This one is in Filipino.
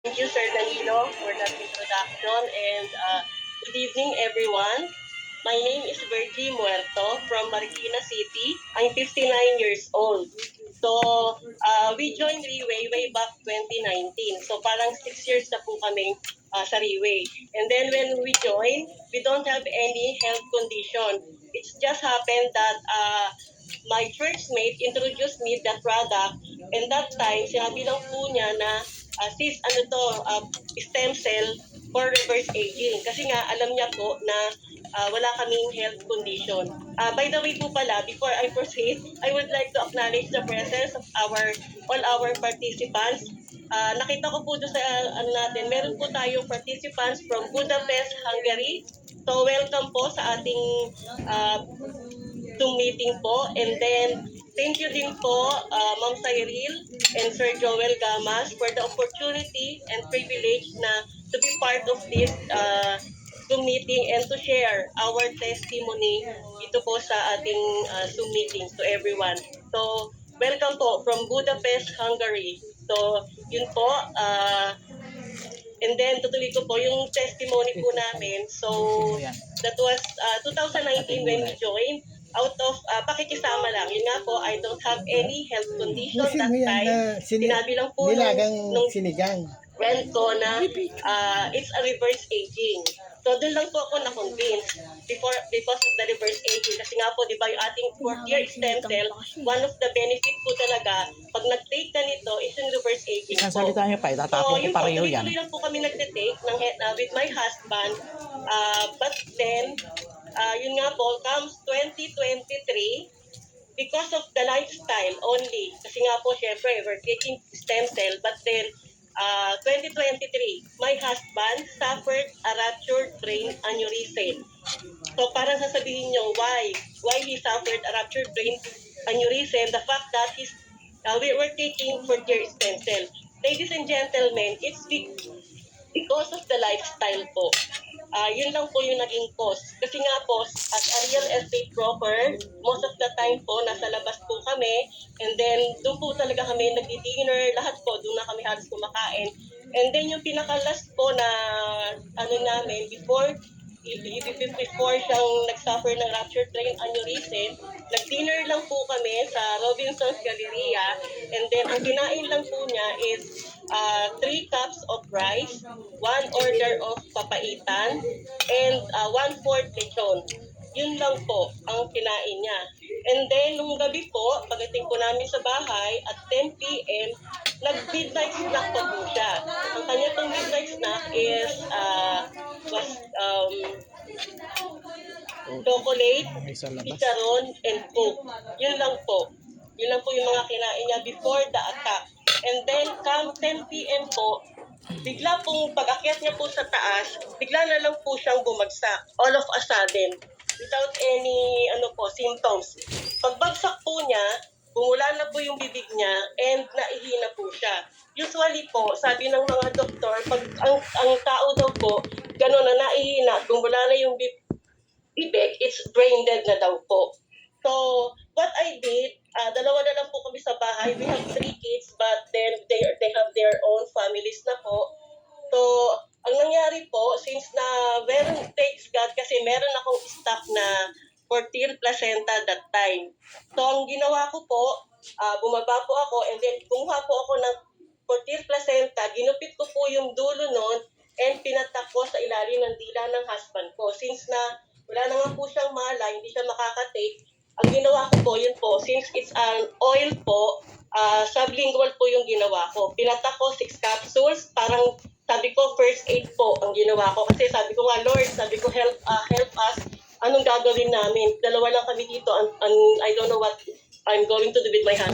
Thank you, Sir Danilo, for that introduction. And good evening, everyone. My name is Virgie Muerto from Marikina City. I'm 59 years old. So, we joined Riway way back 2019. So, parang 6 years na po kami sa Riway. And then when we joined, we don't have any health condition. It's just happened that my church mate introduced me the product. And that time, sinabi lang po niya na sis, stem cell for reverse aging. Kasi nga, alam niya po na wala kaming health condition. By the way po pala, before I proceed, I would like to acknowledge the presence of all our participants. Nakita ko po doon sa meron po tayong participants from Budapest, Hungary. So welcome po sa ating Zoom meeting po. And then, thank you din po, Ma'am Cyril and Sir Joel Gamas for the opportunity and privilege na to be part of this Zoom meeting and to share our testimony dito po sa ating Zoom meeting to everyone. So, welcome po from Budapest, Hungary. So, yun po. And then, tutuloy ko po yung testimony po namin. So, that was 2019 when we joined. Out of pakikisama lang. Yun nga po, I don't have any health condition that time. Sinabi lang po nung sinigang. friend ko na it's a reverse aging. So, doon lang po ako na-convince because of the reverse aging. Kasi nga po, di ba, yung ating fourth-year stem cell, one of the benefit po talaga, pag nag-take ka nito, is yung reverse aging po. Salita niyo pa, itatapon ko pareho yan. Tuloy lang po kami nag-take with my husband. But then, yun nga po, comes 2023, because of the lifestyle only. Kasi nga po, syempre, we're taking stem cell, but then, 2023, my husband suffered a ruptured brain aneurysm. So, parang sasabihin nyo, why he suffered a ruptured brain aneurysm? The fact that we were taking fourth-year stem cell. Ladies and gentlemen, it's because of the lifestyle po. Yun lang po yung naging cause. Kasi nga po, as a real estate broker, most of the time po, nasa labas po kami. And then, doon po talaga kami nagdi-dinner. Lahat po, doon na kami halos kumakain. And then, yung pinaka-last po na, namin, before siyang nag-suffer ng ruptured brain aneurysm, nag-dinner lang po kami sa Robinson's Galleria. And then, ang kinain lang po niya is 3 cups of rice, 1 order of papaitan, and 1/4 lechon. Yun lang po ang kinain niya. And then, nung gabi po, pagdating po namin sa bahay, at 10 p.m., nag-midnight snack pa po siya. Ang kanya pong midnight snack is chocolate, chicharon, and coke. Yun lang po. Yun lang po yung mga kinain niya before the attack. And then, come 10 p.m. po, bigla pong pag-akyat niya po sa taas, bigla na lang po siyang bumagsak. All of a sudden, without any symptoms. Pagbagsak po niya, bumula na po yung bibig niya and naihina po siya. Usually po, sabi ng mga doktor, pag ang tao daw po, gano'n na naihina, bumula na yung bibig, it's brain dead na daw po. So, what I did, dalawa na lang po kami sa bahay. We have 3 kids, but then they have their own families na po. So, ang nangyari po, since na thanks God, kasi meron akong stock na 4-year placenta that time. So, ang ginawa ko po, bumaba po ako, and then kumuha po ako ng 4-year placenta, ginupit ko po yung dulo nun, and pinatak ko sa ilalim ng dila ng husband ko. Since na wala na nga po siyang malay, hindi siya makakatake, ang ginawa ko po, yun po, since it's an oil po, sublingual po yung ginawa ko. Pinatak ko 6 capsules, parang sabi ko, first aid po ang ginawa ko. Kasi sabi ko nga, Lord, sabi ko, help us. Anong gagawin namin? Dalawa lang kami dito, and I don't know what I'm going to do with my husband.